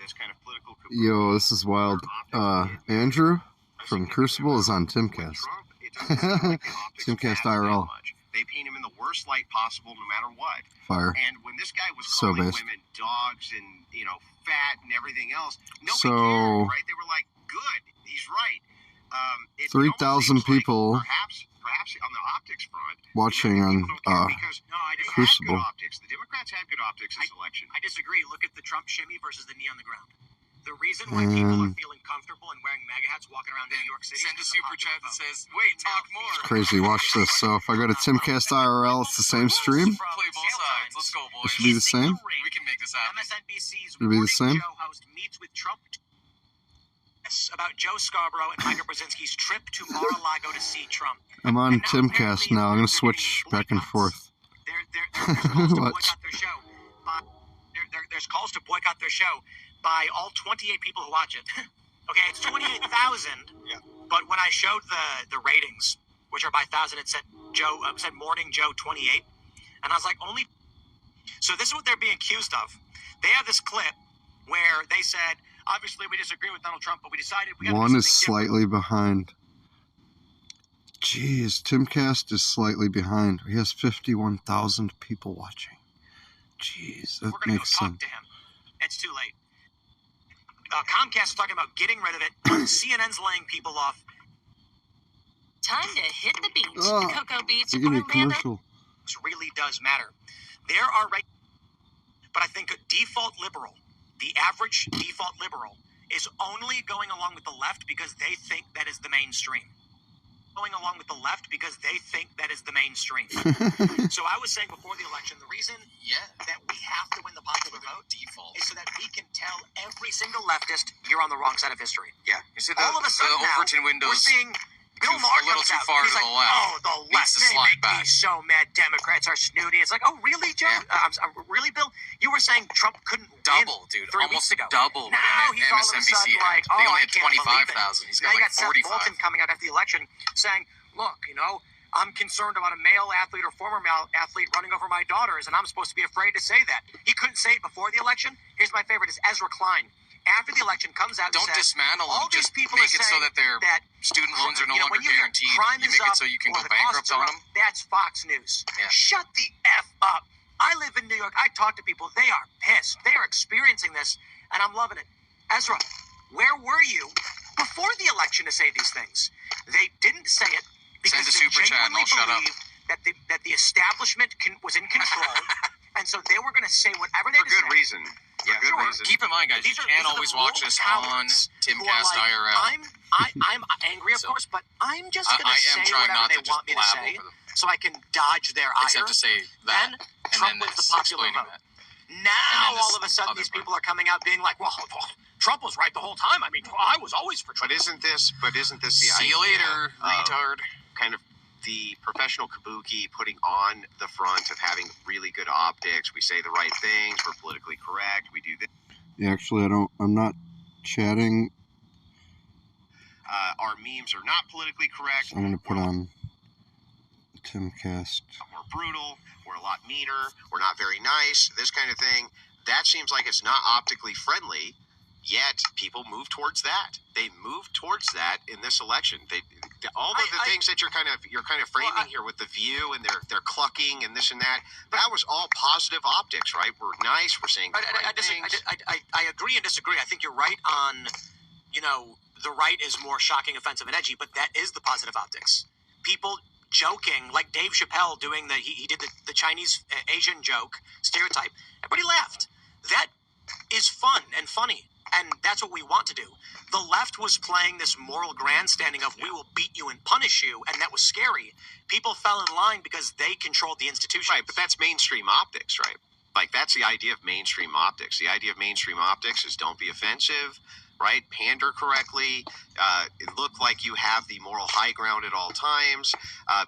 this kind of political. Yo, this is wild. Andrew from Crucible is on Timcast. Timcast IRL. They paint him in the worst light possible, no matter what. Fire. And when this guy was So calling based. women dogs and fat and everything else, nobody So, cared, right? They were like, "Good, he's right." 3,000 people perhaps on the optics front, watching on Crucible. Optics. The Democrats had good optics this election. I disagree. Look at the Trump shimmy versus the knee on the ground. The reason why people are feeling comfortable and wearing MAGA hats walking around New York City. Send a super chat that says, "Wait, talk more." It's crazy. Watch this. So if I go to Timcast IRL, it's the same stream. Play both sides. Let's go, boys. It should be the same. We can make this happen. MSNBC's Should it be the same? Morning Joe host meets with Trump about Joe Scarborough and Micah Brzezinski's trip to Mar-a-Lago to see Trump. I'm on Timcast now. I'm going to switch back and forth. There's calls to boycott their show by all 28 people who watch it. Okay, it's 28,000. Yeah. But when I showed the ratings, which are by 1,000, it said Morning Joe 28, and I was like, only. So this is what they're being accused of. They have this clip where they said, obviously we disagree with Donald Trump, but we decided we got to do One is something slightly behind. Jeez, Timcast is slightly behind. He has 51,000 people watching. Jeez, that We're going to go makes talk sense. to him. It's too late. Comcast is talking about getting rid of it. CNN's laying people off. Time to hit the beach. Oh, Cocoa Beach, They give me a Orlando. commercial. This really does matter. There are but I think a default liberal, the average default liberal, is only going along with the left because they think that is the mainstream. Going along with the left because they think that is the mainstream. So I was saying before the election, the reason that we have to win the popular vote Default. is so that we can tell every single leftist you're on the wrong side of history. Yeah. You see the, All of a sudden the now, Overton windows. we're seeing Bill Maher a little comes too out. far He's to like, the left. oh, the left, Needs to they slide make me back. so mad. Democrats are snooty. It's like, oh, really, Joe? Yeah. Really, Bill? You were saying Trump couldn't Double, win dude. 3 Almost weeks ago. double. Now he's all of a MSNBC sudden like, oh, They only I had can't believe it. 25,000. He's Now got you like got Seth 45. Bolton coming out after the election saying, look, I'm concerned about a male athlete or former male athlete running over my daughters, and I'm supposed to be afraid to say that. He couldn't say it before the election. Here's my favorite, is Ezra Klein. After the election comes out and Don't says, dismantle all them. these Just people make are it so saying that their student loans are no longer when you hear guaranteed. crime You is make it up so you can or go the bankrupt costs are on up, them. that's Fox News. Yeah. Shut the F up. I live in New York. I talk to people. They are pissed. They are experiencing this, and I'm loving it. Ezra, where were you before the election to say these things? They didn't say it because Send a they super chat and genuinely I'll shut up. believed that the establishment was in control, and so they were going to say whatever they For good say. reason. Yeah, For good reason. Keep in mind, guys, you These are can't the always rural watch this on cowards who are Timcast like, IRL. I'm angry, of course, but I'm just going I to am say trying whatever not they to just want me to blab say, over them. so I can dodge their ire. Except to say that, Then and Trump then wins the this, popular explaining vote. that. Now, this all of a sudden, other these part. people are coming out being like, well, Trump was right the whole time. I mean, I was always for Trump. But isn't this the See you idea later, of retard. kind of the professional kabuki putting on the front of having really good optics? We say the right things. We're politically correct. We do this. Yeah, actually, I'm not chatting. Our memes are not politically correct. I'm going to put on Timcast. We're brutal. We're a lot meaner. We're not very nice. This kind of thing. That seems like it's not optically friendly. Yet people move towards that. They move towards that in this election. All of the things that you're kind of framing here with the View and they're clucking and this and that. That was all positive optics, right? We're nice. We're saying the right things. I agree and disagree. I think you're right on, the right is more shocking, offensive, and edgy, but that is the positive optics. People joking, like Dave Chappelle doing he did the Chinese Asian joke stereotype. Everybody laughed. That is fun and funny. And that's what we want to do. The left was playing this moral grandstanding of we will beat you and punish you, and that was scary. People fell in line because they controlled the institution. Right, but that's mainstream optics, right? Like, that's the idea of mainstream optics. The idea of mainstream optics is don't be offensive, right? Pander correctly, look like you have the moral high ground at all times,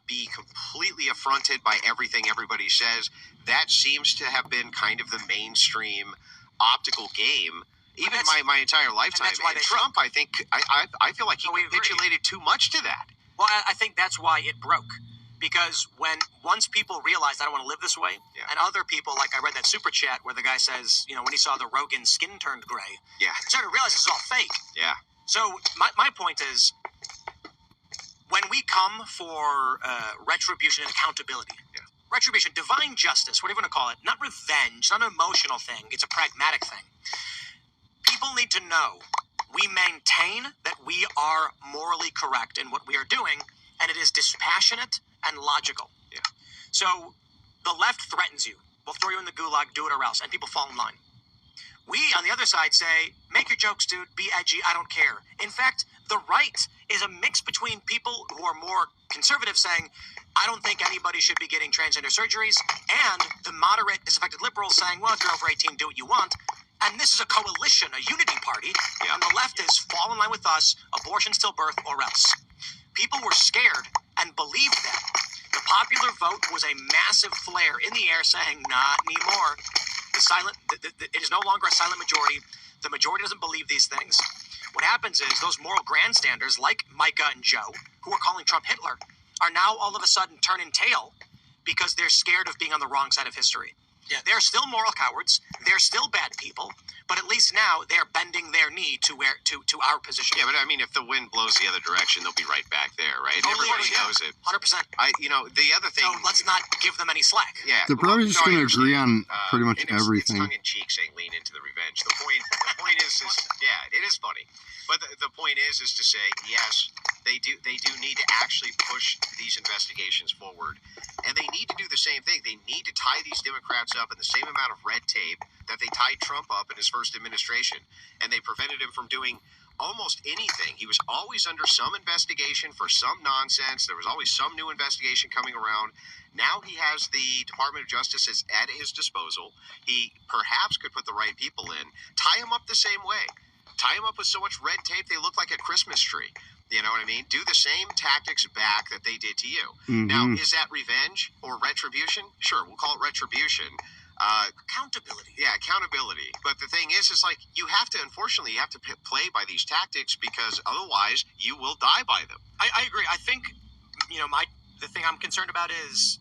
be completely affronted by everything everybody says. That seems to have been kind of the mainstream optical game. Even my entire lifetime. And Trump, I think, I feel like he capitulated too much to that. Well, I think that's why it broke. Because once people realized I don't want to live this way, and other people, like I read that super chat where the guy says, when he saw the Rogan skin turned gray, started to realize this is all fake. Yeah. So my point is, when we come for retribution and accountability, retribution, divine justice, whatever you want to call it, not revenge, not an emotional thing, it's a pragmatic thing. People need to know we maintain that we are morally correct in what we are doing, and it is dispassionate and logical. Yeah. So the left threatens you. We'll throw you in the gulag, do it or else, and people fall in line. We, on the other side, say, make your jokes, dude, be edgy, I don't care. In fact, the right is a mix between people who are more conservative saying, I don't think anybody should be getting transgender surgeries, and the moderate, disaffected liberals saying, well, if you're over 18, do what you want. And this is a coalition, a unity party, and the left is fall in line with us, abortion, stillbirth, or else. People were scared and believed that. The popular vote was a massive flare in the air saying, not anymore. It is no longer a silent majority. The majority doesn't believe these things. What happens is those moral grandstanders like Micah and Joe, who are calling Trump Hitler, are now all of a sudden turning tail because they're scared of being on the wrong side of history. Yeah, they're still moral cowards. They're still bad people. But at least now they're bending their knee to our position. Yeah, but I mean, if the wind blows the other direction, they'll be right back there, right? Totally, Everybody knows it. 100%. The other thing. So let's not give them any slack. Yeah, They're probably just going to agree on pretty much everything. It's tongue in cheek saying lean into the revenge. The point is yeah, it is funny. But the point is to say, yes, they do need to actually push these investigations forward. And they need to do the same thing. They need to tie these Democrats up in the same amount of red tape that they tied Trump up in his first administration. And they prevented him from doing almost anything. He was always under some investigation for some nonsense. There was always some new investigation coming around. Now he has the Department of Justice at his disposal. He perhaps could put the right people in. Tie him up the same way. Tie them up with so much red tape they look like a Christmas tree. You know what I mean? Do the same tactics back that they did to you. Mm-hmm. Now, is that revenge or retribution? Sure, we'll call it retribution. Accountability. Yeah, accountability. But the thing is like you have to play by these tactics because otherwise you will die by them. I agree. I think, the thing I'm concerned about is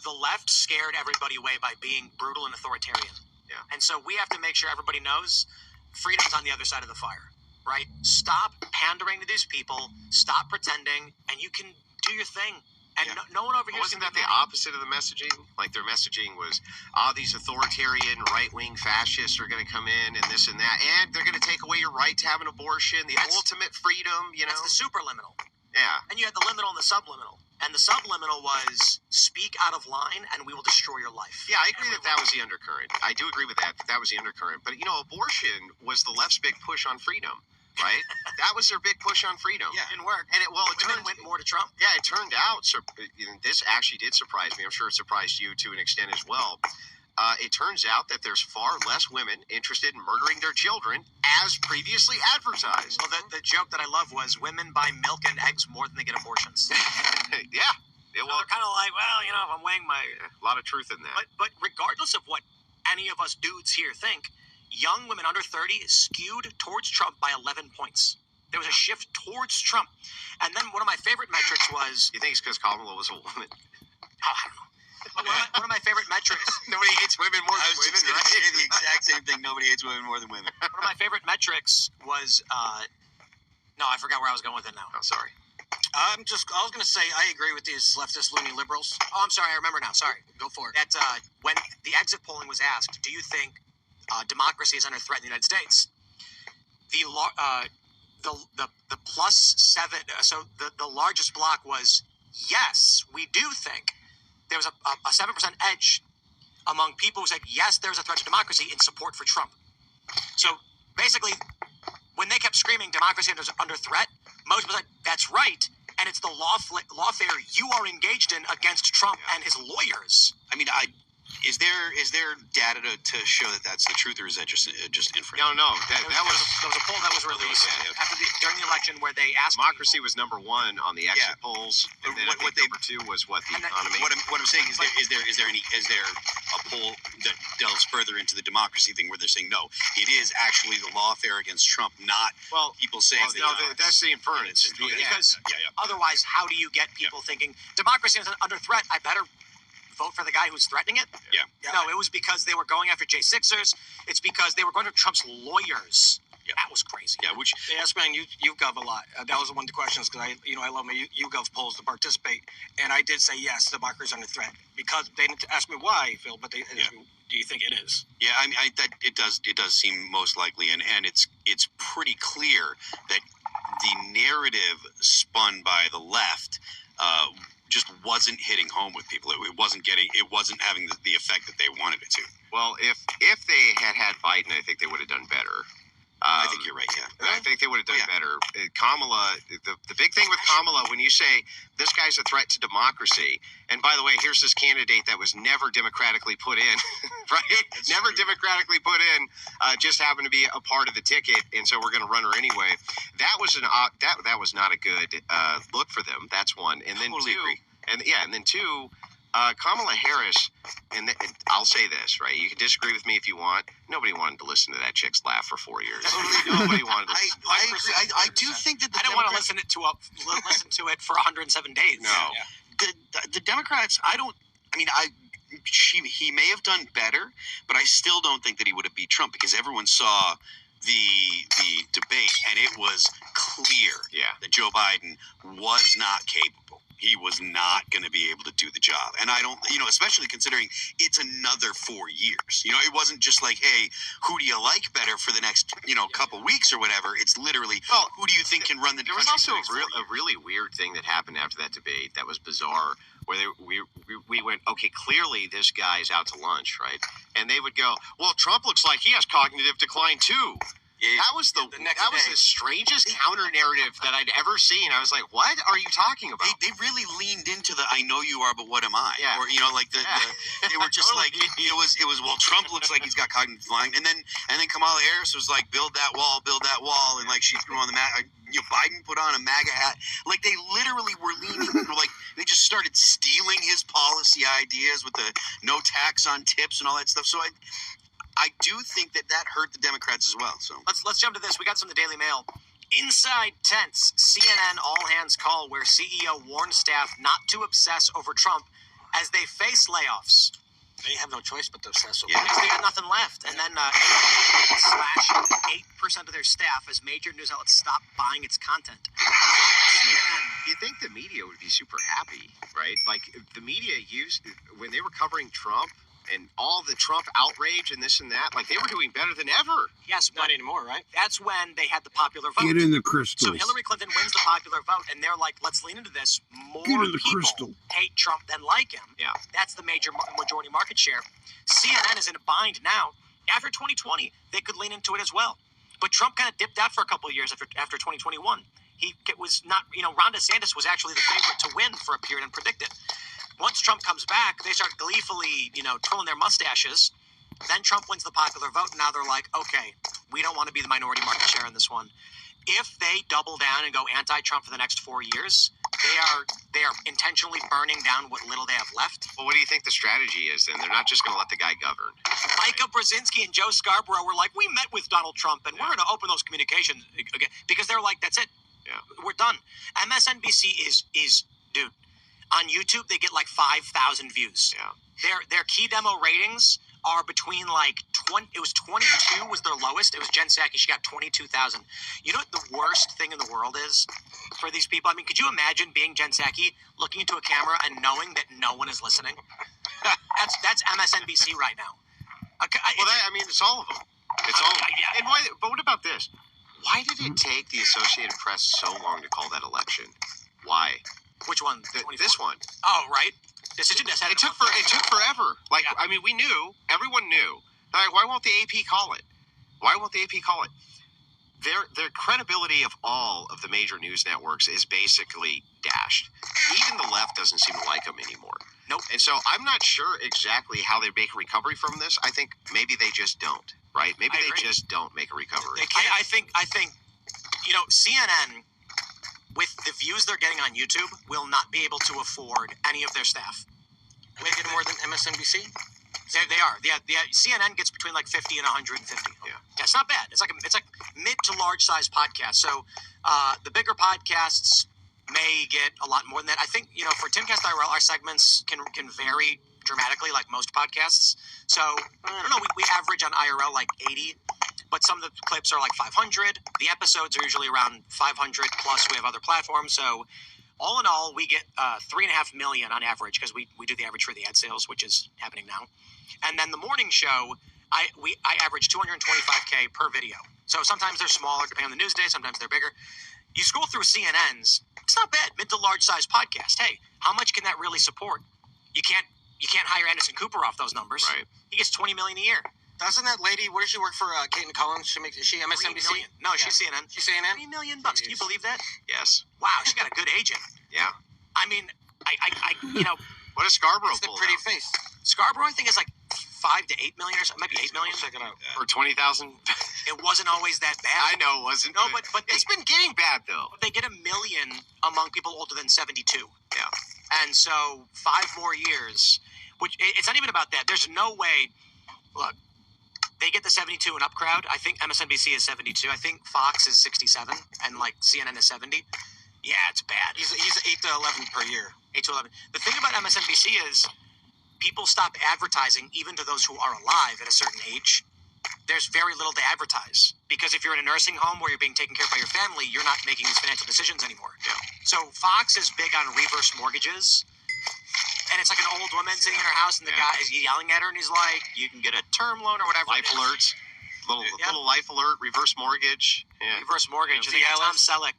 the left scared everybody away by being brutal and authoritarian. Yeah. And so we have to make sure everybody knows freedom's on the other side of the fire, right? Stop pandering to these people. Stop pretending, and you can do your thing. And no one over here. Wasn't that the opposite of the messaging? Like their messaging was, these authoritarian right-wing fascists are going to come in and this and that, and they're going to take away your right to have an abortion, that's ultimate freedom. That's the superliminal. Yeah. And you had the liminal and the subliminal. And the subliminal was speak out of line and we will destroy your life. Yeah, I agree that was the undercurrent. I do agree with that. That was the undercurrent. But, abortion was the left's big push on freedom, right? That was their big push on freedom. Yeah, it didn't work. And women went more to Trump. Yeah, it turned out, this actually did surprise me. I'm sure it surprised you to an extent as well. It turns out that there's far less women interested in murdering their children as previously advertised. Well, the joke that I love was women buy milk and eggs more than they get abortions. Yeah. They're kind of like, if I'm weighing my... A lot of truth in that. But regardless of what any of us dudes here think, young women under 30 skewed towards Trump by 11 points. There was a shift towards Trump. And then one of my favorite metrics was... You think it's because Kamala was a woman? I don't know. One of my favorite metrics. Nobody hates women more than women. I was say the exact same thing. Nobody hates women more than women. One of my favorite metrics was. No, I forgot where I was going with it now. Oh, sorry. I was going to say I agree with these leftist loony liberals. Oh, I'm sorry. I remember now. Sorry. Go for it. That when the exit polling was asked, do you think democracy is under threat in the United States? The +7. So the largest block was yes, we do think. There was a 7% edge among people who said, yes, there's a threat to democracy in support for Trump. So basically, when they kept screaming democracy is under threat, most people said, that's right, and it's the lawfare you are engaged in against Trump and his lawyers. I mean, Is there data to show that that's the truth, or is that just inference? No. That was there was a poll that was released during the election where they asked democracy people, was number one on the exit polls, and then what number two was what the economy. What I'm saying is there a poll that delves further into the democracy thing where they're saying no, it is actually the lawfare against Trump, not people saying that's the inference. Because otherwise, how do you get people thinking democracy is under threat? I better vote for the guy who's threatening it? Yeah. No, it was because they were going after J6ers. It's because they were going to Trump's lawyers. Yeah. That was crazy. Yeah, which they asked me on YouGov a lot. That was one of the questions because I love my YouGov polls to participate, and I did say yes, democracy is under threat because they didn't ask me why, Phil, but they asked me, do you think it is? Yeah, I mean, it does seem most likely, and it's pretty clear that the narrative spun by the left just wasn't hitting home with people. It wasn't having the effect that they wanted it to. Well, if they had Biden, I think they would have done better. I think you're right, yeah. I think they would have done better. Kamala, the big thing with Kamala, when you say this guy's a threat to democracy, and by the way, here's this candidate that was never democratically put in, right? Never democratically put in, just happened to be a part of the ticket, and so we're going to run her anyway. That was that was not a good look for them. That's one. And then totally agree. And then two, Kamala Harris, and I'll say this, right? You can disagree with me if you want. Nobody wanted to listen to that chick's laugh for 4 years. Nobody wanted to listen to I agree. I do think that I don't want to listen to it for 107 days. No. Yeah. The Democrats, he may have done better, but I still don't think that he would have beat Trump because everyone saw the debate, and it was clear that Joe Biden was not capable. He was not going to be able to do the job. And I don't, especially considering it's another 4 years. It wasn't just like, hey, who do you like better for the next, couple weeks or whatever. It's literally, who do you think can run the country? There was also a really weird thing that happened after that debate that was bizarre, where we went, okay, clearly this guy's out to lunch, right? And they would go, well, Trump looks like he has cognitive decline too. That was the strangest counter narrative that I'd ever seen. I was like, "What are you talking about?" They really leaned into the "I know you are, but what am I?" Yeah. Or they were just like it was. Well, Trump looks like he's got cognitive decline, and then Kamala Harris was like, build that wall," and like she threw on the mat. Biden put on a MAGA hat. Like they literally were leaning. Like they just started stealing his policy ideas with the no tax on tips and all that stuff. So I do think that hurt the Democrats as well. So let's jump to this. We got some of the Daily Mail. Inside tense, CNN all hands call where CEO warns staff not to obsess over Trump as they face layoffs. They have no choice but to obsess over because they got nothing left. And then slash 8% of their staff as major news outlets stop buying its content. You'd think the media would be super happy, right? Like the media when they were covering Trump and all the Trump outrage and this and that, like they were doing better than ever. Yes, not anymore, right? That's when they had the popular vote. Get in the crystals. So Hillary Clinton wins the popular vote, and they're like, let's lean into this. More people hate Trump than like him. Yeah. That's the majority market share. CNN is in a bind now. After 2020, they could lean into it as well. But Trump kind of dipped out for a couple of years after 2021. He was not, Ron DeSantis was actually the favorite to win for a period and predicted. Once Trump comes back, they start gleefully, twirling their mustaches. Then Trump wins the popular vote, and now they're like, okay, we don't want to be the minority market share in this one. If they double down and go anti-Trump for the next 4 years, they are intentionally burning down what little they have left. Well, what do you think the strategy is then? They're not just going to let the guy govern. Micah Brzezinski and Joe Scarborough were like, we met with Donald Trump, and we're going to open those communications again. Because they're like, that's it. Yeah. We're done. MSNBC is dude. On YouTube, they get like 5,000 views. Yeah. Their key demo ratings are between like 20. It was 22 was their lowest. It was Jen Psaki. She got 22,000. You know what the worst thing in the world is for these people? I mean, could you imagine being Jen Psaki, looking into a camera and knowing that no one is listening? That's MSNBC right now. It's all of them. It's all of them. Yeah. And but what about this? Why did it take the Associated Press so long to call that election? Why? Which one? This one. Oh, right. Decision. It took forever. Like, yeah. I mean, we knew. Everyone knew. Like, why won't the AP call it? Why won't the AP call it? their credibility of all of the major news networks is basically dashed. Even the left doesn't seem to like them anymore. Nope. And so I'm not sure exactly how they make a recovery from this. I think maybe they just don't, right? Maybe they just don't make a recovery. I think, CNN, with the views they're getting on YouTube, will not be able to afford any of their staff. Are they getting more than MSNBC? They are. Yeah, CNN gets between like 50 and 150. Yeah. It's not bad. It's like mid to large size podcast. So the bigger podcasts may get a lot more than that. I think for Timcast IRL, our segments can vary dramatically, like most podcasts. So I don't know. We average on IRL like 80, but some of the clips are like 500. The episodes are usually around 500 plus. We have other platforms. So all in all, we get 3.5 million on average because we do the average for the ad sales, which is happening now. And then the morning show, I average 225K per video. So sometimes they're smaller, depending on the news day. Sometimes they're bigger. You scroll through CNN's, it's not bad. Mid to large size podcast. Hey, how much can that really support? You can't hire Anderson Cooper off those numbers. Right. He gets $20 million a year. Doesn't that lady? Where does she work for? Kate Collins. Is she MSNBC? 3 million. No, she's CNN. She's CNN. $3 million. Can you believe that? Yes. Wow, she got a good agent. Yeah. I mean, What does Scarborough It's the pull pretty out? face. Scarborough, I think, is like 5 to 8 million or something. Might be 8 million. Check it out. For 20,000? It wasn't always that bad. I know it wasn't. No, but it's been getting bad, though. they get 1 million among people older than 72. Yeah. And so 5 more years, which it's not even about that. There's no way. Look, they get the 72 and up crowd. I think MSNBC is 72. I think Fox is 67, and like CNN is 70. Yeah, it's bad. He's 8 to 11 per year. 8 to 11. The thing about MSNBC is people stop advertising even to those who are alive at a certain age. There's very little to advertise because if you're in a nursing home where you're being taken care of by your family, you're not making these financial decisions anymore. Yeah. So Fox is big on reverse mortgages. And it's like an old woman sitting in her house, and the guy is yelling at her, and he's like, "You can get a term loan or whatever." Life alerts. Little life alert, reverse mortgage. Yeah. Reverse mortgage. And they got Tom Selleck.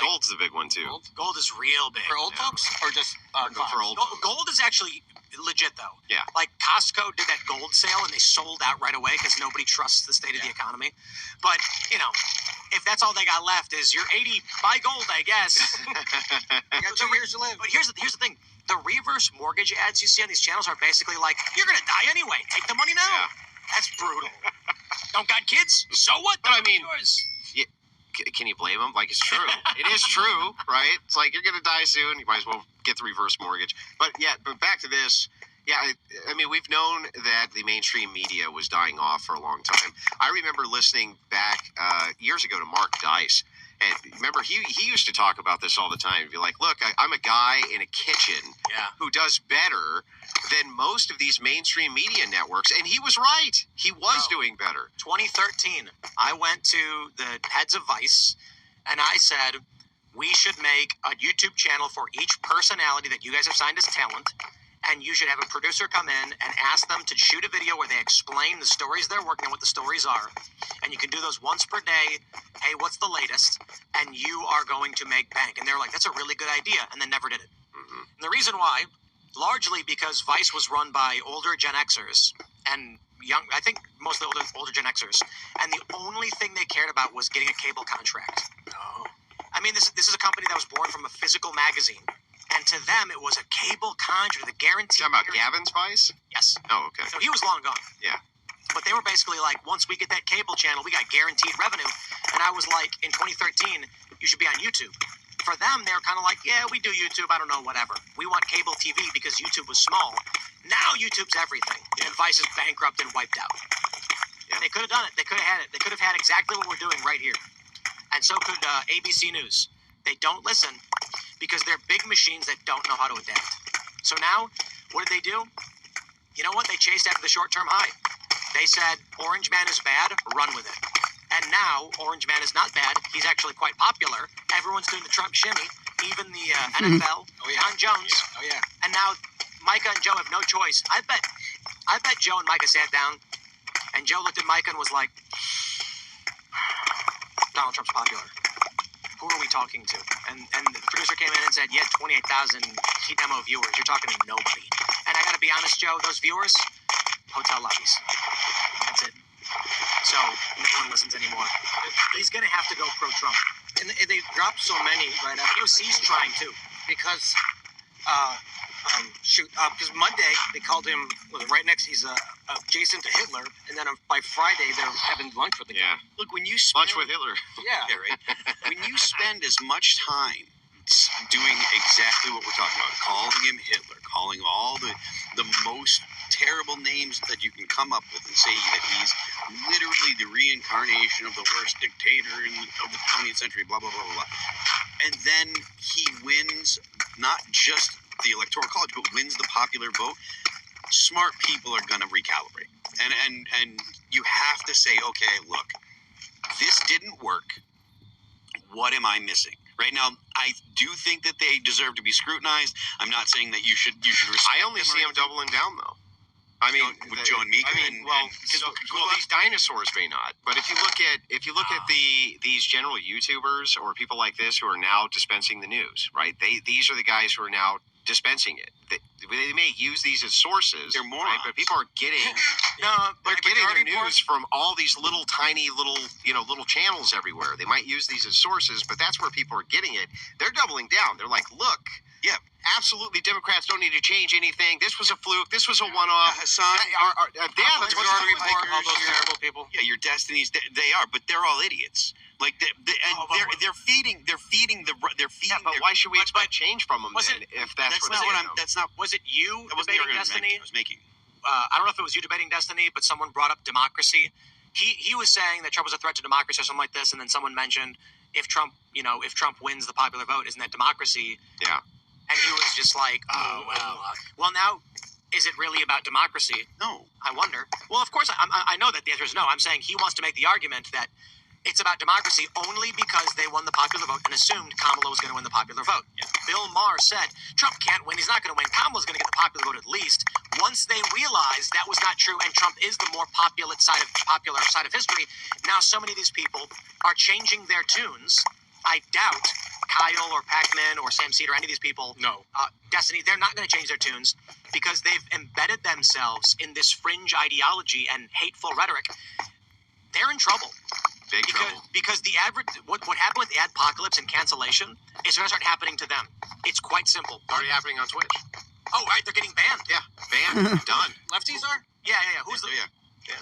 Gold's the big one, too. Gold is real big. For old folks, or just For old Gold is actually legit, though. Yeah. Like Costco did that gold sale, and they sold out right away because nobody trusts the state of the economy. But if that's all they got left is you're 80, buy gold, I guess. You got 2 years to live. But here's the thing: the reverse mortgage ads you see on these channels are basically like, "You're gonna die anyway. Take the money now." Yeah. That's brutal. Don't got kids? So what? But I mean, yours. can you blame them? Like, it's true. It is true, right? It's like, you're going to die soon. You might as well get the reverse mortgage. But back to this. Yeah, I mean, we've known that the mainstream media was dying off for a long time. I remember listening back years ago to Mark Dice. And remember, he used to talk about this all the time. He'd be like, look, I'm a guy in a kitchen who does better than most of these mainstream media networks. And he was right. He was doing better. 2013, I went to the heads of Vice, and I said, we should make a YouTube channel for each personality that you guys have signed as talent. And you should have a producer come in and ask them to shoot a video where they explain the stories they're working on, what the stories are. And you can do those once per day. Hey, what's the latest? And you are going to make bank. And they're like, that's a really good idea. And then never did it. Mm-hmm. And the reason why, largely because Vice was run by older Gen Xers and young, I think mostly older Gen Xers. And the only thing they cared about was getting a cable contract. Oh. I mean, this is a company that was born from a physical magazine. And to them, it was a cable contract, the guarantee. You're talking about Gavin's Vice? Yes. Oh, okay. So he was long gone. Yeah. But they were basically like, once we get that cable channel, we got guaranteed revenue. And I was like, in 2013, you should be on YouTube. For them, they were kind of like, yeah, we do YouTube. I don't know, whatever. We want cable TV because YouTube was small. Now YouTube's everything. And Vice is bankrupt and wiped out. Yeah. They could have done it. They could have had it. They could have had exactly what we're doing right here. And so could ABC News. They don't listen because they're big machines that don't know how to adapt. So now, what did they do? You know what? They chased after the short-term high. They said, Orange Man is bad, run with it. And now, Orange Man is not bad. He's actually quite popular. Everyone's doing the Trump shimmy, even the NFL, John Jones. Oh, yeah. And now, Micah and Joe have no choice. I bet Joe and Micah sat down, and Joe looked at Micah and was like, Donald Trump's popular. Who are we talking to? And the producer came in and said, you had 28,000 heat demo viewers. You're talking to nobody. And I got to be honest, Joe, those viewers, hotel lobbies. That's it. so no one listens anymore. He's going to have to go pro-Trump. And they dropped so many right after. AOC's trying too. Because because Monday they called him right next. He's adjacent to Hitler, and then by Friday they're having lunch with the guy. Look, when you spend, Lunch with Hitler. Yeah. right? When you spend as much time doing exactly what we're talking about, calling him Hitler, calling all the most terrible names that you can come up with, and saying that he's literally the reincarnation of the worst dictator of the 20th century, blah blah blah blah blah, and then he wins not just the Electoral College, but wins the popular vote. Smart people are going to recalibrate, and you have to say, okay, look, this didn't work. What am I missing? Right now, I do think that they deserve to be scrutinized. I'm not saying that you should respect I only see him doubling down, though. I mean, with Joe and Mika. These dinosaurs may not, but if you look at these general YouTubers or people like this who are now dispensing the news, right? These are the guys who are now dispensing it. They may use these as sources. They're morons. Right? But people are getting they're getting their news from all these little tiny little channels everywhere. They might use these as sources, but that's where people are getting it. They're doubling down. They're like, look, yeah, absolutely, Democrats don't need to change anything. This was a fluke. This was a one-off. Hassan, All those terrible people. yeah, your destinies. They are, but they're all idiots. Like they're feeding. Yeah, but why should we expect change from them then? If that's not what I'm. That's not. Was it you That wasn't the debating argument Destiny? I was making. I don't know if it was you debating Destiny, but someone brought up democracy. He was saying that Trump was a threat to democracy or something like this, and then someone mentioned if Trump wins the popular vote, isn't that democracy? Yeah. And he was just like, oh well, now is it really about democracy? No. I wonder. Well, of course, I know that the answer is no. I'm saying he wants to make the argument that it's about democracy only because they won the popular vote and assumed Kamala was going to win the popular vote. Yeah. Bill Maher said Trump can't win. He's not going to win. Kamala's going to get the popular vote at least. Once they realized that was not true and Trump is the more popular side of history, now so many of these people are changing their tunes. I doubt Kyle or Pac-Man or Sam Cedar, any of these people, Destiny, they're not going to change their tunes because they've embedded themselves in this fringe ideology and hateful rhetoric. They're in trouble. Big trouble. Because what happened with the adpocalypse and cancellation is going to start happening to them. It's quite simple. Already happening on Twitch. Oh, right, they're getting banned. Yeah, banned. Done. Lefties are? Yeah. Who's the? Yeah.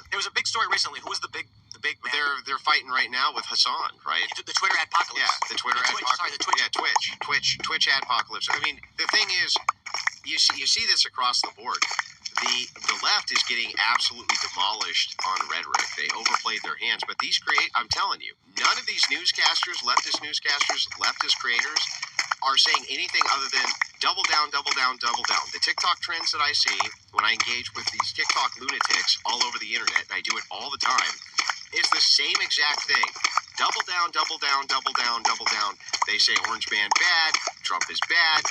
There was a big story recently. Who was the big? They're fighting right now with Hassan, right? The Twitter adpocalypse. Yeah, the Twitter adpocalypse. Sorry, the Twitch. Yeah, Twitch adpocalypse. I mean, the thing is, you see this across the board. The left is getting absolutely demolished on rhetoric. They overplayed their hands, but I'm telling you, none of these newscasters, leftist creators, are saying anything other than double down, double down, double down. The TikTok trends that I see when I engage with these TikTok lunatics all over the internet, and I do it all the time, is the same exact thing. Double down, double down, double down, double down. They say orange man bad, Trump is bad.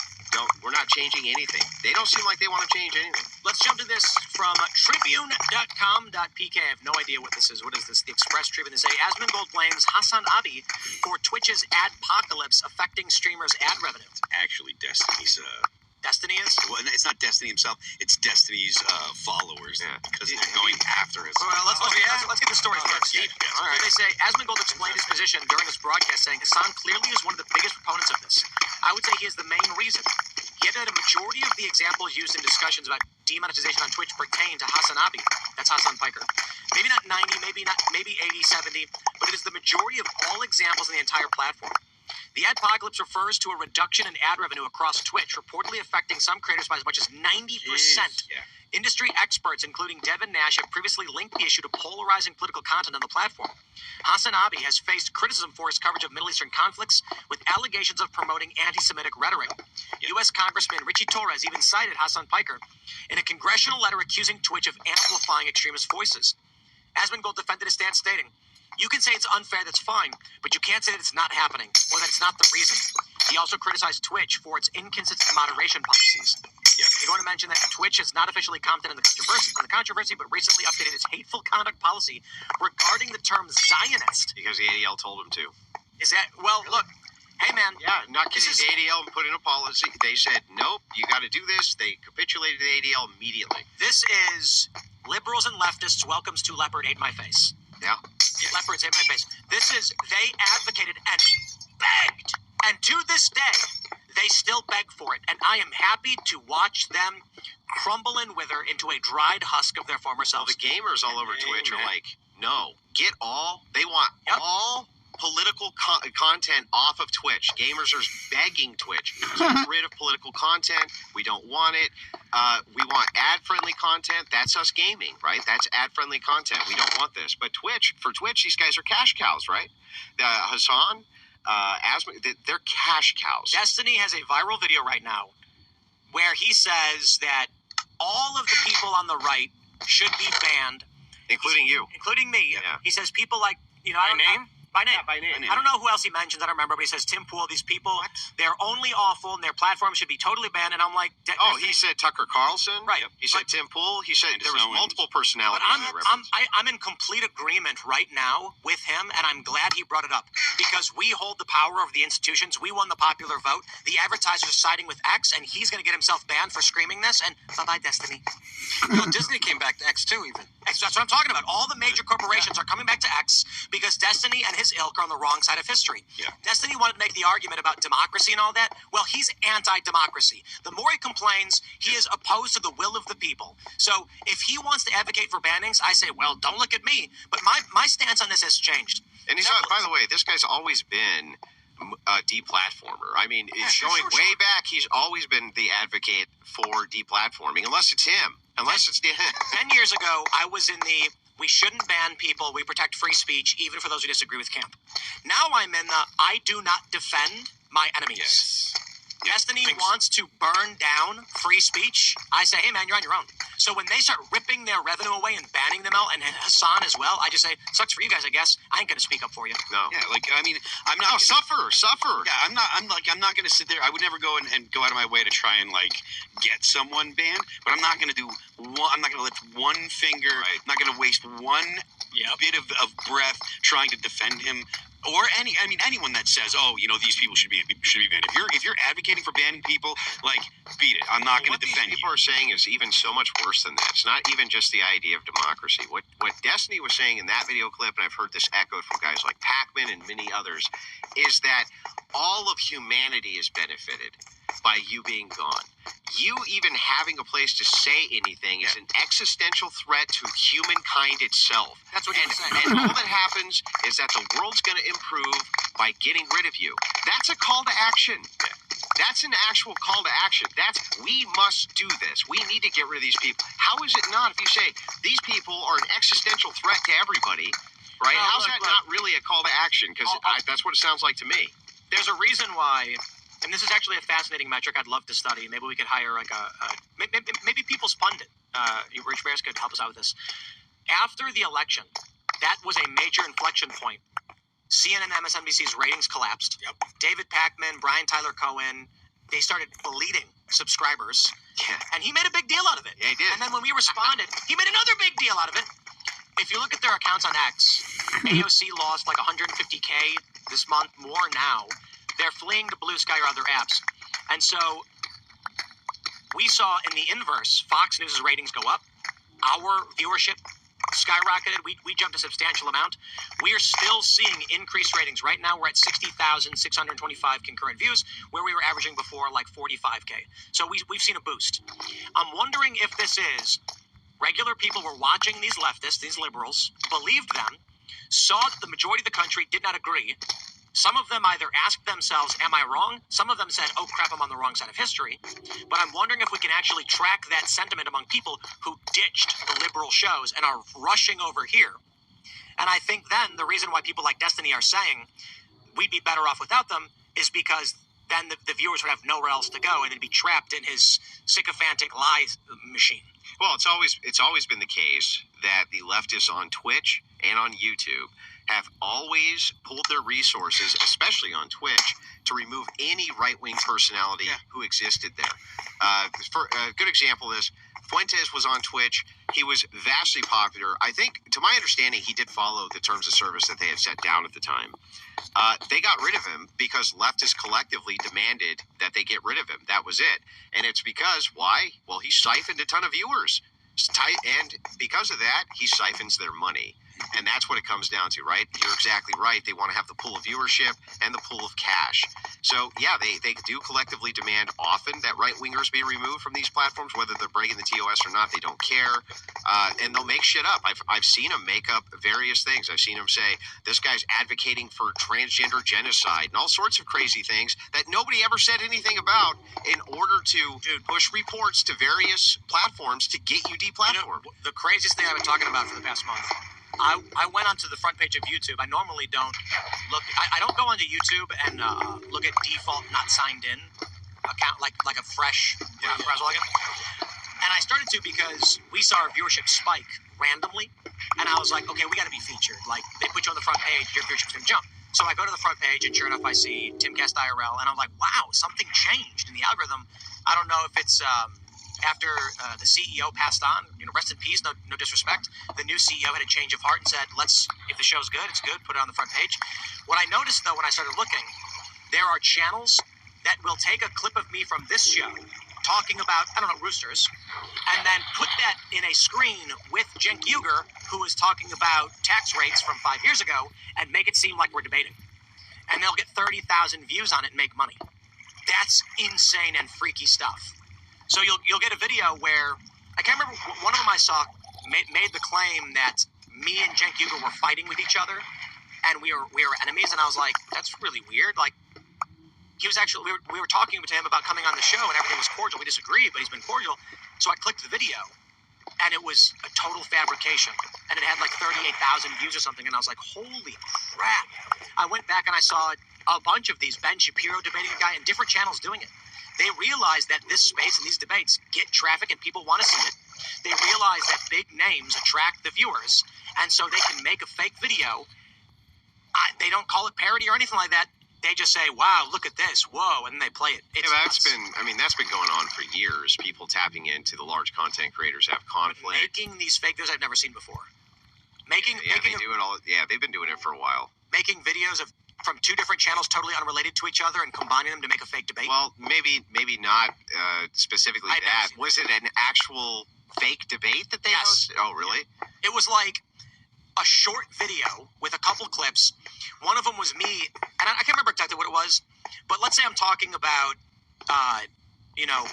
We're not changing anything. They don't seem like they want to change anything. Let's jump to this from Tribune.com.pk. I have no idea what this is. What is this? The Express Tribune. They say Asmongold blames Hassan Abi for Twitch's adpocalypse affecting streamers' ad revenue. It's actually Destiny's. Destiny is? Well, it's not Destiny himself. It's Destiny's followers because they're going after us. Well, let's get the story first. Yeah. All right. They say Asmongold explained his position during his broadcast, saying Hassan clearly is one of the biggest proponents of this. I would say he is the main reason. Yet that a majority of the examples used in discussions about demonetization on Twitch pertain to Hassan Abi. That's Hassan Piker. Maybe not 90, maybe 80, 70, but it is the majority of all examples in the entire platform. The adpocalypse refers to a reduction in ad revenue across Twitch, reportedly affecting some creators by as much as 90%. Yeah. Industry experts, including Devin Nash, have previously linked the issue to polarizing political content on the platform. Hassan Abi has faced criticism for his coverage of Middle Eastern conflicts, with allegations of promoting anti-Semitic rhetoric. U.S. Congressman Richie Torres even cited Hassan Piker in a congressional letter accusing Twitch of amplifying extremist voices. Asmongold defended his stance, stating, "You can say it's unfair, that's fine, but you can't say that it's not happening, or that it's not the reason." He also criticized Twitch for its inconsistent moderation policies. He going to mention that Twitch has not officially commented on the controversy, but recently updated its hateful conduct policy regarding the term Zionist. Because the ADL told him to. Is that, well, look, hey man. Yeah, not kidding. The ADL put in a policy. They said, nope, you got to do this. They capitulated to the ADL immediately. This is liberals and leftists welcomes to leopard ate my face. Yeah. Leopards hit my face. They advocated and begged, and to this day, they still beg for it. And I am happy to watch them crumble and wither into a dried husk of their former Well, selves. the gamers all over Twitch are like, no, they want all political content off of Twitch. Gamers are begging Twitch to get rid of political content. We don't want it. We want ad-friendly content. That's us gaming, right? That's ad-friendly content. We don't want this. But for Twitch, these guys are cash cows, right? Hassan, Asma, they're cash cows. Destiny has a viral video right now where he says that all of the people on the right should be banned. Including you. Including me. Yeah. He says people like, By name? By name. Yeah, by name. I don't know who else he mentions. I don't remember, but he says Tim Pool. These people, they're only awful, and their platform should be totally banned. And I'm like, he said Tucker Carlson. Right. He said Tim Pool. He said there was multiple But personalities. I'm in complete agreement right now with him, and I'm glad he brought it up because we hold the power of the institutions. We won the popular vote. The advertisers are siding with X, and he's going to get himself banned for screaming this. And bye-bye, Destiny. Disney came back to X too, even. That's what I'm talking about. All the major corporations are coming back to X because Destiny and his ilk are on the wrong side of history. Yeah. Destiny wanted to make the argument about democracy and all that. Well, he's anti-democracy. The more he complains, he is opposed to the will of the people. So if he wants to advocate for bannings, I say, well, don't look at me. But my stance on this has changed. And he's by the way, this guy's always been a deplatformer. I mean, way back, he's always been the advocate for deplatforming, unless it's him. Unless it's 10 years ago, I was in the we shouldn't ban people, we protect free speech, even for those who disagree with camp. Now I'm in the I do not defend my enemies. Yes. Destiny wants to burn down free speech. I say, hey man, you're on your own. So when they start ripping their revenue away and banning them out, and Hassan as well, I just say, sucks for you guys, I guess. I ain't gonna speak up for you. No. Yeah, I'm not. Suffer. Yeah, I'm not gonna sit there. I would never go and go out of my way to try and get someone banned. But I'm not gonna do one. I'm not gonna lift one finger. Right. I'm not gonna waste one bit of breath trying to defend him. Or anyone that says, these people should be banned. If you're advocating for banning people, beat it. I'm not going to defend you. What people are saying is even so much worse than that. It's not even just the idea of democracy. What Destiny was saying in that video clip, and I've heard this echoed from guys like Pac-Man and many others, is that all of humanity is benefited by you being gone. You even having a place to say anything is an existential threat to humankind itself. That's what you're saying. And all that happens is that the world's going to improve by getting rid of you. That's a call to action. That's an actual call to action. We must do this. We need to get rid of these people. How is it not if you say these people are an existential threat to everybody, right? How's that not really a call to action? Because that's what it sounds like to me. There's a reason why, and this is actually a fascinating metric I'd love to study. Maybe we could hire maybe People's Pundit. Rich Bears could help us out with this. After the election, that was a major inflection point. CNN, MSNBC's ratings collapsed. Yep. David Pakman, Brian Tyler Cohen, they started bleeding subscribers. Yeah. And he made a big deal out of it. Yeah, he did. And then when we responded, he made another big deal out of it. If you look at their accounts on X, AOC lost 150K this month, more now. They're fleeing to Blue Sky or other apps. And so we saw in the inverse, Fox News' ratings go up. Our viewership skyrocketed. We jumped a substantial amount. We are still seeing increased ratings. Right now, we're at 60,625 concurrent views, where we were averaging before 45K. So we've seen a boost. I'm wondering if this is regular people were watching these leftists, these liberals, believed them, saw that the majority of the country did not agree. Some of them either asked themselves, am I wrong? Some of them said, oh crap, I'm on the wrong side of history. But I'm wondering if we can actually track that sentiment among people who ditched the liberal shows and are rushing over here. And I think then the reason why people like Destiny are saying we'd be better off without them is because then the viewers would have nowhere else to go and they'd be trapped in his sycophantic lie machine. Well, it's always been the case that the leftists on Twitch and on YouTube have always pulled their resources, especially on Twitch, to remove any right-wing personality who existed there. For a good example of this, Fuentes was on Twitch. He was vastly popular. I think, to my understanding, he did follow the terms of service that they had set down at the time. They got rid of him because leftists collectively demanded that they get rid of him. That was it. And it's because, why? Well, he siphoned a ton of viewers. And because of that, he siphons their money. And that's what it comes down to, right? You're exactly right. They want to have the pool of viewership and the pool of cash. So, yeah, they do collectively demand often that right-wingers be removed from these platforms, whether they're breaking the TOS or not. They don't care. And they'll make shit up. I've seen them make up various things. I've seen them say, this guy's advocating for transgender genocide and all sorts of crazy things that nobody ever said anything about in order to push reports to various platforms to get you deplatformed. You know, the craziest thing I've been talking about for the past month, I went onto the front page of YouTube. I normally don't look. I don't go onto YouTube and look at default not signed in account like a fresh browser login. And I started to because we saw our viewership spike randomly, and I was like, okay, we got to be featured. Like they put you on the front page, your viewership's gonna jump. So I go to the front page, and sure enough, I see Timcast IRL, and I'm like, wow, something changed in the algorithm. I don't know if it's after the CEO passed on, rest in peace, no disrespect. The new CEO had a change of heart and said, if the show's good, it's good, put it on the front page. What I noticed, though, when I started looking, there are channels that will take a clip of me from this show talking about, I don't know, roosters, and then put that in a screen with Cenk Uygur, who is talking about tax rates from 5 years ago, and make it seem like we're debating. And they'll get 30,000 views on it and make money. That's insane and freaky stuff. So you'll get a video where, I can't remember, one of them I saw made the claim that me and Cenk Uygur were fighting with each other, and we were enemies, and I was like, that's really weird. Like, he was actually, we were talking to him about coming on the show, and everything was cordial. We disagreed, but he's been cordial. So I clicked the video, and it was a total fabrication, and it had like 38,000 views or something, and I was like, holy crap. I went back and I saw a bunch of these, Ben Shapiro debating a guy, and different channels doing it. They realize that this space and these debates get traffic and people want to see it. They realize that big names attract the viewers, and so they can make a fake video. They don't call it parody or anything like that. They just say, wow, look at this, whoa, and they play it. It's that's been going on for years. People tapping into the large content creators have conflict. Making these fake videos I've never seen before. They do it all. Yeah, they've been doing it for a while. Making videos from two different channels totally unrelated to each other and combining them to make a fake debate. Well, maybe not specifically that. Was it an actual fake debate that they hosted? Oh, really? It was like a short video with a couple clips. One of them was me, and I can't remember exactly what it was, but let's say I'm talking about,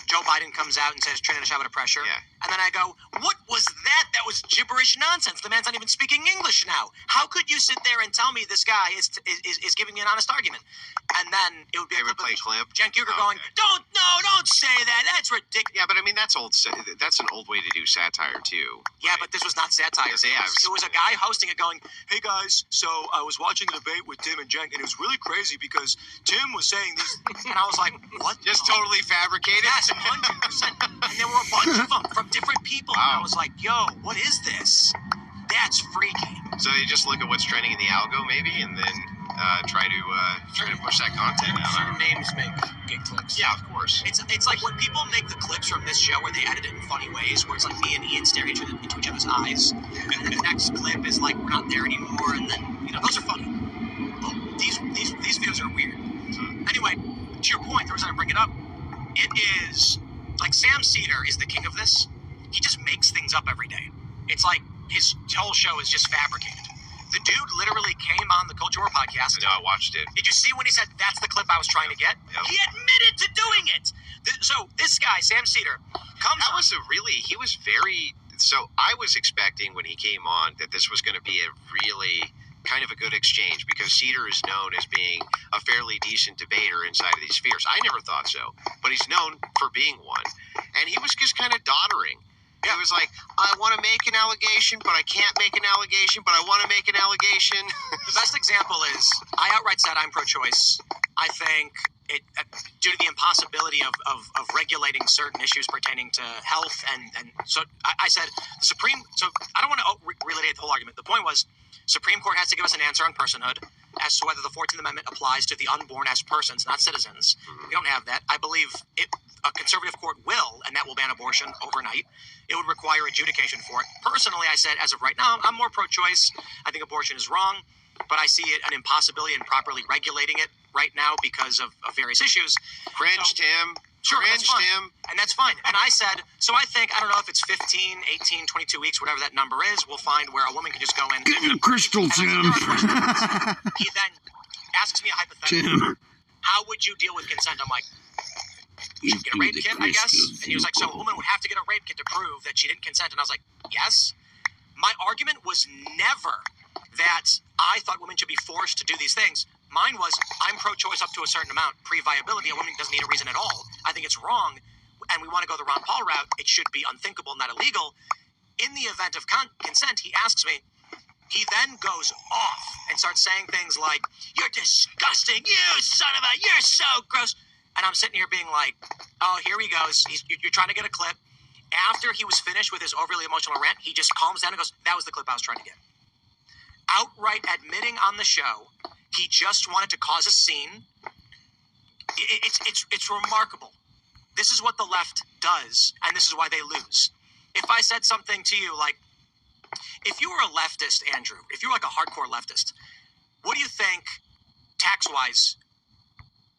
Joe Biden comes out and says Trinidad shot under pressure, and then I go, what was that? That was gibberish nonsense. The man's not even speaking English now. How could you sit there and tell me this guy is giving me an honest argument? And then it would be a clip. Cenk Uygur going, don't say that. That's ridiculous. Yeah, but I mean, that's an old way to do satire too. Yeah, but this was not satire. It was a guy hosting it going, hey guys, so I was watching a debate with Tim and Cenk, and it was really crazy because Tim was saying these, and I was like, what? Just totally fabricated? Yes, 100%. And there were a bunch of them from different people. Wow. And I was like, yo, what is this? That's freaky. So you just look at what's trending in the algo maybe, and then try to push that content out. Certain names get clicks. Yeah, of course. It's like when people make the clips from this show where they edit it in funny ways, where it's like me and Ian staring into each other's eyes, and then the next clip is like we're not there anymore, and then those are funny. Well, these videos are weird. Anyway, to your point, the reason I bring it up, it is like Sam Cedar is the king of this. He just makes things up every day. It's like his whole show is just fabricated. The dude literally came on the Culture War podcast. I know, I watched it. Did you see when he said, that's the clip I was trying to get? Yep. He admitted to doing it. So this guy, Sam Cedar, he was very, so I was expecting when he came on that this was going to be a really kind of a good exchange because Cedar is known as being a fairly decent debater inside of these spheres. I never thought so, but he's known for being one. And he was just kind of doddering. It was like, I want to make an allegation, but I can't make an allegation, but I want to make an allegation. The best example is, I outright said I'm pro-choice. I think due to the impossibility of regulating certain issues pertaining to health, and so I said, the Supreme, so I don't want to relitigate the whole argument. The point was, Supreme Court has to give us an answer on personhood as to whether the 14th Amendment applies to the unborn as persons, not citizens. We don't have that. I believe a conservative court will, and that will ban abortion overnight. It would require adjudication for it. Personally, I said, as of right now, I'm more pro-choice. I think abortion is wrong, but I see it an impossibility in properly regulating it right now because of various issues. Cringe, Tim. Sure, that's fine. Tim. And that's fine. And I said, so I think, I don't know if it's 15, 18, 22 weeks, whatever that number is, we'll find where a woman can just go in. Get in the crystal, and Tim. He then asks me a hypothetical. Tim. How would you deal with consent? I'm like, you should get a rape kit, I guess. And he was like, so a woman would have to get a rape kit to prove that she didn't consent. And I was like, yes. My argument was never that I thought women should be forced to do these things. Mine was, I'm pro-choice up to a certain amount. Pre-viability, a woman doesn't need a reason at all. I think it's wrong, and we want to go the Ron Paul route. It should be unthinkable, not illegal. In the event of consent, he asks me, he then goes off and starts saying things like, you're disgusting, you son of a, you're so gross. And I'm sitting here being like, oh, here he goes. You're trying to get a clip. After he was finished with his overly emotional rant, he just calms down and goes, that was the clip I was trying to get. Outright admitting on the show, he just wanted to cause a scene. It's remarkable. This is what the left does, and this is why they lose. If I said something to you like, if you were a leftist, Andrew, if you were like a hardcore leftist, what do you think, tax-wise,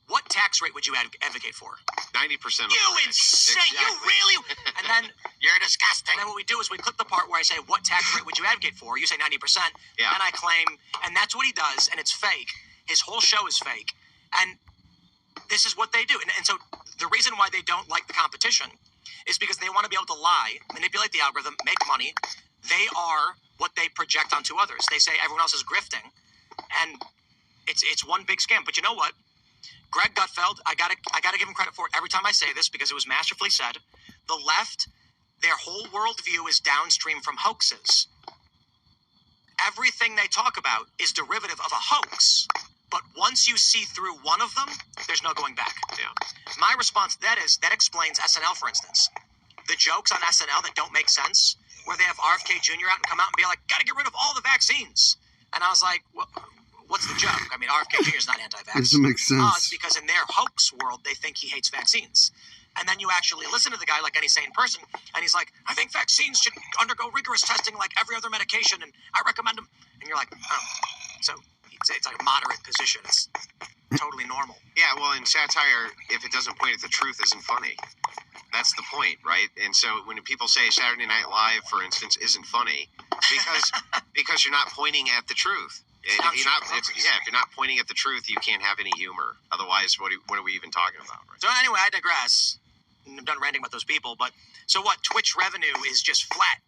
what tax rate would you advocate for? 90%. You insane! Exactly. You really? And then you're disgusting. And then what we do is we clip the part where I say, "What tax rate would you advocate for?" You say 90%. Yeah. And I claim, and that's what he does, and it's fake. His whole show is fake, and this is what they do. And so the reason why they don't like the competition is because they want to be able to lie, manipulate the algorithm, make money. They are what they project onto others. They say everyone else is grifting, and it's one big scam. But you know what? Greg Gutfeld, I gotta give him credit for it every time I say this because it was masterfully said. The left, their whole worldview is downstream from hoaxes. Everything they talk about is derivative of a hoax. But once you see through one of them, there's no going back. Yeah. My response to that is, that explains SNL, for instance. The jokes on SNL that don't make sense, where they have RFK Jr. out and come out and be like, gotta get rid of all the vaccines. And I was like, what's the joke? I mean, RFK Jr. is not anti-vax. Doesn't make sense. It's because in their hoax world, they think he hates vaccines. And then you actually listen to the guy like any sane person, and he's like, I think vaccines should undergo rigorous testing like every other medication, and I recommend them. And you're like, oh. So it's like a moderate position. It's totally normal. Yeah, well, in satire, if it doesn't point at the truth, isn't funny. That's the point, right? And so when people say Saturday Night Live, for instance, isn't funny, because you're not pointing at the truth. If you're not pointing at the truth, you can't have any humor. Otherwise, what are we even talking about? Right? So anyway, I digress. I'm done ranting about those people. But so what? Twitch revenue is just flat.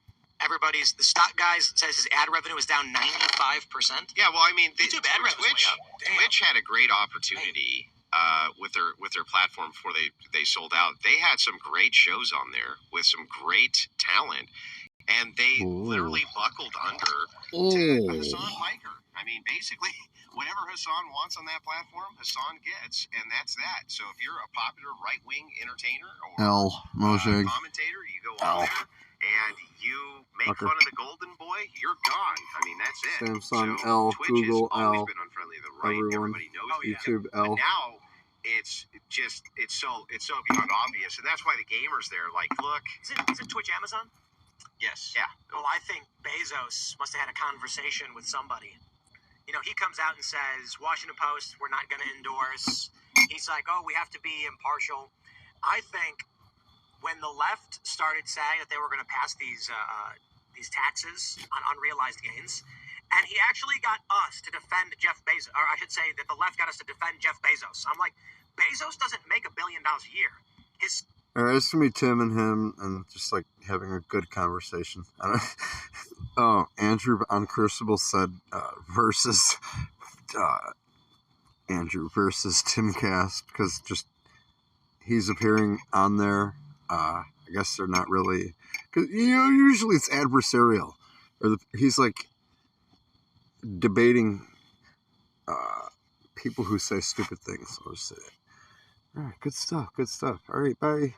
The stock guys says his ad revenue is down 95%. Yeah, well, I mean, YouTube ad revenue is way up. Twitch had a great opportunity with their platform before they sold out. They had some great shows on there with some great talent, and they literally buckled under to Hassan Piker. I mean, basically, whatever Hassan wants on that platform, Hassan gets, and that's that. So if you're a popular right-wing entertainer or commentator, you go on there and you make fun of the golden boy, you're gone. I mean, that's it. Samsung, so L, Twitch Google, has always L, been unfriendly to the right. everyone, Everybody knows YouTube, L. L. But now it's so beyond obvious, and that's why the gamers there like, look. Isn't Twitch Amazon? Yes. Yeah. Oh, I think Bezos must have had a conversation with somebody. You know, he comes out and says, Washington Post, we're not going to endorse. He's like, oh, we have to be impartial. I think when the left started saying that they were going to pass these taxes on unrealized gains, and he actually got us to defend Jeff Bezos, or I should say that the left got us to defend Jeff Bezos. I'm like, Bezos doesn't make $1 billion a year. It's to me, Tim and him, and just like having a good conversation. Andrew on Crucible said versus Andrew versus Timcast, because just he's appearing on there. I guess they're not really, because usually it's adversarial, or he's like debating people who say stupid things. I'll just say that. All right, good stuff. All right, bye.